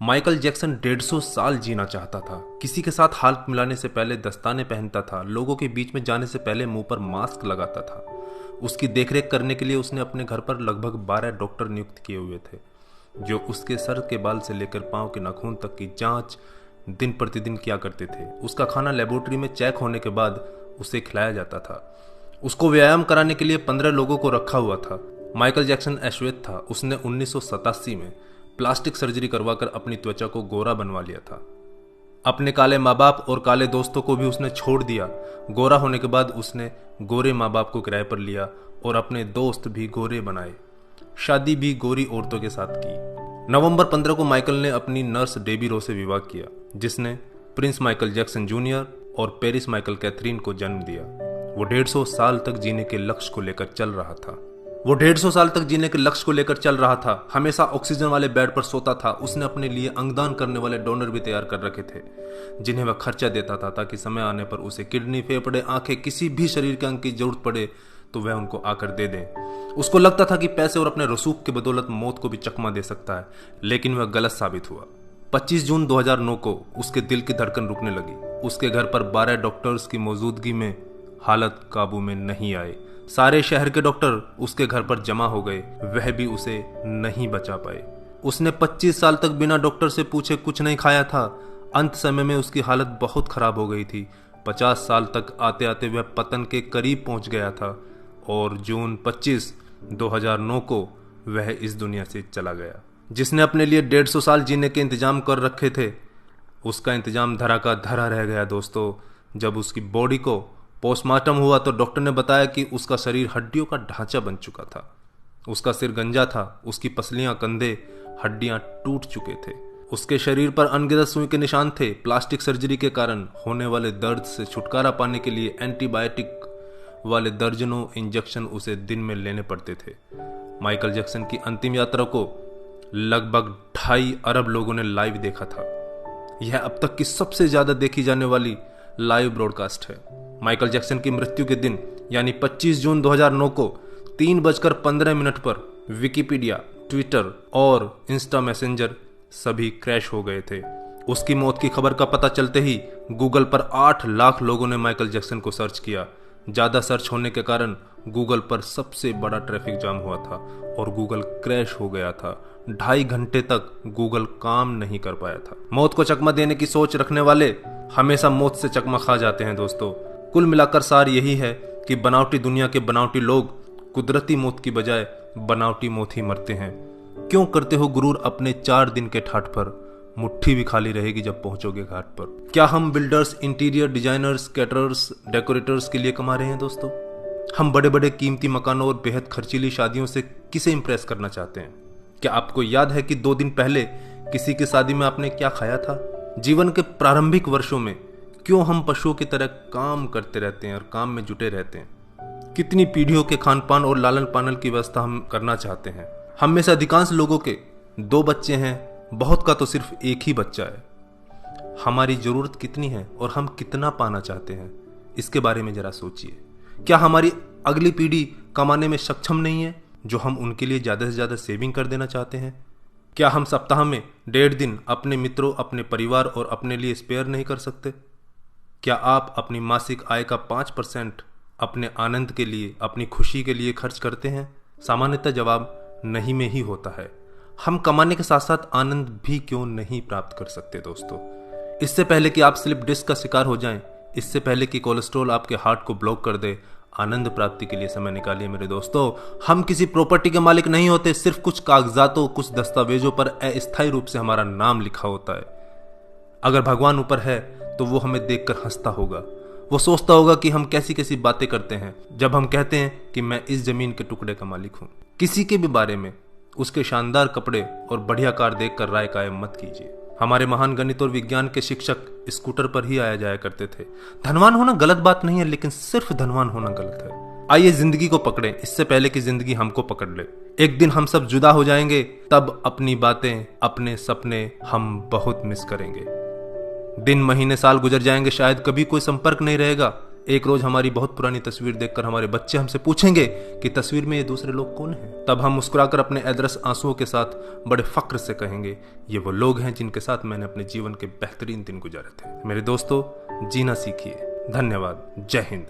Michael Jackson 150 साल जीना चाहता था। किसी के साथ हाथ मिलाने से पहले दस्ताने पहनता था, लोगों के बीच में जाने से पहले मुंह पर मास्क लगाता था। उसकी देखरेख करने के लिए उसने अपने घर पर लगभग 12 डॉक्टर नियुक्त किए हुए थे, जो उसके सर के बाल से लेकर पांव के नाखून तक की जांच दिन प्रतिदिन किया करते थे। उसका खाना लेबोरेटरी में चेक होने के बाद उसे खिलाया जाता था। उसको व्यायाम कराने के लिए 15 लोगों को रखा हुआ था। माइकल जैक्सन अश्वेत था। उसने 1987 में प्लास्टिक सर्जरी करवाकर अपनी त्वचा को गोरा बनवा लिया था। अपने काले माँ बाप और काले दोस्तों को भी उसने छोड़ दिया। गोरा होने के बाद उसने गोरे माँ बाप को किराए पर लिया और अपने दोस्त भी गोरे बनाए। शादी भी गोरी औरतों के साथ की। नवंबर 15 को माइकल ने अपनी नर्स डेबी रो से विवाह किया, जिसने प्रिंस माइकल जैक्सन जूनियर और पेरिस माइकल कैथरीन को जन्म दिया। वो 150 साल तक जीने के लक्ष्य को लेकर चल रहा था। हमेशा ऑक्सीजन वाले बेड पर सोता था। उसने अपने लिए अंगदान करने वाले डोनर भी तैयार कर रखे थे, जिन्हें वह खर्चा देता था ताकि समय आने पर उसे किडनी, फेफड़े, आंखें, किसी भी शरीर के अंग की जरूरत पड़े तो वह उनको आकर दे दें। उसको लगता था कि पैसे और अपने रसूख की बदौलत मौत को भी चकमा दे सकता है, लेकिन वह गलत साबित हुआ। 25 जून 2009 को उसके दिल की धड़कन रुकने लगी। उसके घर पर 12 डॉक्टर्स की मौजूदगी में हालत काबू में नहीं आई। सारे शहर के डॉक्टर उसके घर पर जमा हो गए, वह भी उसे नहीं बचा पाए। उसने 25 साल तक बिना डॉक्टर से पूछे कुछ नहीं खाया था। अंत समय में उसकी हालत बहुत खराब हो गई थी। 50 साल तक आते आते वह पतन के करीब पहुंच गया था और जून 25, 2009 को वह इस दुनिया से चला गया। जिसने अपने लिए 150 साल जीने के इंतजाम कर रखे थे, उसका इंतजाम धरा का धरा रह गया दोस्तों। जब उसकी बॉडी को पोस्टमार्टम हुआ तो डॉक्टर ने बताया कि उसका शरीर हड्डियों का ढांचा बन चुका था। उसका सिर गंजा था, उसकी पसलियां, कंधे, हड्डियां टूट चुके थे। उसके शरीर पर अनगिनत सुई के निशान थे। प्लास्टिक सर्जरी के कारण होने वाले दर्द से छुटकारा पाने के लिए एंटीबायोटिक वाले दर्जनों इंजेक्शन उसे दिन में लेने पड़ते थे। माइकल जैक्सन की अंतिम यात्रा को लगभग 2.5 अरब लोगों ने लाइव देखा था। यह अब तक की सबसे ज्यादा देखी जाने वाली लाइव ब्रॉडकास्ट है। माइकल जैक्सन की मृत्यु के दिन यानी 25 जून 2009 को 3:15 पर विकिपीडिया, ट्विटर और इंस्टा मैसेंजर सभी क्रैश हो गए थे। उसकी मौत की खबर का पता चलते ही गूगल पर 8 लाख लोगों ने माइकल जैक्सन को सर्च किया। ज्यादा सर्च होने के कारण गूगल पर सबसे बड़ा ट्रैफिक जाम हुआ था और गूगल क्रैश हो गया था। 2.5 घंटे तक गूगल काम नहीं कर पाया था। मौत को चकमा देने की सोच रखने वाले हमेशा मौत से चकमा खा जाते हैं दोस्तों। कुल मिलाकर सार यही है कि बनावटी दुनिया के बनावटी लोग कुदरती मौत की बजाय बनावटी मौत ही मरते हैं। क्यों करते हो गुरूर अपने 4 दिन के ठाठ पर? मुट्ठी भी खाली रहेगी जब पहुंचोगे घाट पर। क्या हम builders, interior designers, caterers, decorators के लिए कमा रहे हैं दोस्तों? हम बड़े बड़े कीमती मकानों और बेहद खर्चीली शादियों से किसे इंप्रेस करना चाहते हैं? क्या आपको याद है कि 2 दिन पहले किसी की शादी में आपने क्या खाया था? जीवन के प्रारंभिक वर्षों में क्यों हम पशुओं की तरह काम करते रहते हैं और काम में जुटे रहते हैं? कितनी पीढ़ियों के खान पान और लालन पालन की व्यवस्था हम करना चाहते हैं? हम में से अधिकांश लोगों के 2 बच्चे हैं, बहुत का तो सिर्फ एक ही बच्चा है। हमारी जरूरत कितनी है और हम कितना पाना चाहते हैं, इसके बारे में जरा सोचिए। क्या हमारी अगली पीढ़ी कमाने में सक्षम नहीं है जो हम उनके लिए ज्यादा से ज्यादा सेविंग कर देना चाहते हैं? क्या हम सप्ताह में 1.5 दिन अपने मित्रों, अपने परिवार और अपने लिए स्पेयर नहीं कर सकते? क्या आप अपनी मासिक आय का 5% अपने आनंद के लिए, अपनी खुशी के लिए खर्च करते हैं? सामान्यतः जवाब नहीं में ही होता है। हम कमाने के साथ साथ आनंद भी क्यों नहीं प्राप्त कर सकते दोस्तों? इससे पहले कि आप स्लिप डिस्क का शिकार हो जाएं, इससे पहले कि कोलेस्ट्रॉल आपके हार्ट को ब्लॉक कर दे, आनंद प्राप्ति के लिए समय निकालिए मेरे दोस्तों। हम किसी प्रॉपर्टी के मालिक नहीं होते, सिर्फ कुछ कागजातों, कुछ दस्तावेजों पर अस्थायी रूप से हमारा नाम लिखा होता है। अगर भगवान ऊपर है तो वो हमें देखकर हंसता होगा। वो सोचता होगा कि हम कैसी कैसी बातें करते हैं जब हम कहते हैं कि मैं इस जमीन के टुकड़े का मालिक हूं। किसी के भी बारे में उसके शानदार कपड़े और बढ़िया कार देखकर राय कायम मत कीजिए। हमारे महान गणित और विज्ञान के शिक्षक स्कूटर पर ही आया जाया करते थे। धनवान होना गलत बात नहीं है, लेकिन सिर्फ धनवान होना गलत है। आइए जिंदगी को पकड़ें इससे पहले कि जिंदगी हमको पकड़ ले। एक दिन हम सब जुदा हो जाएंगे, तब अपनी बातें, अपने सपने हम बहुत मिस करेंगे। दिन, महीने, साल गुजर जाएंगे, शायद कभी कोई संपर्क नहीं रहेगा, एक रोज हमारी बहुत पुरानी तस्वीर देखकर हमारे बच्चे हमसे पूछेंगे कि तस्वीर में ये दूसरे लोग कौन हैं। तब हम मुस्कुराकर अपने अदरस आंसुओं के साथ बड़े फक्र से कहेंगे, ये वो लोग हैं जिनके साथ मैंने अपने जीवन के बेहतरीन दिन गुजारे थे। मेरे दोस्तों, जीना सीखिए। धन्यवाद। जय हिंद।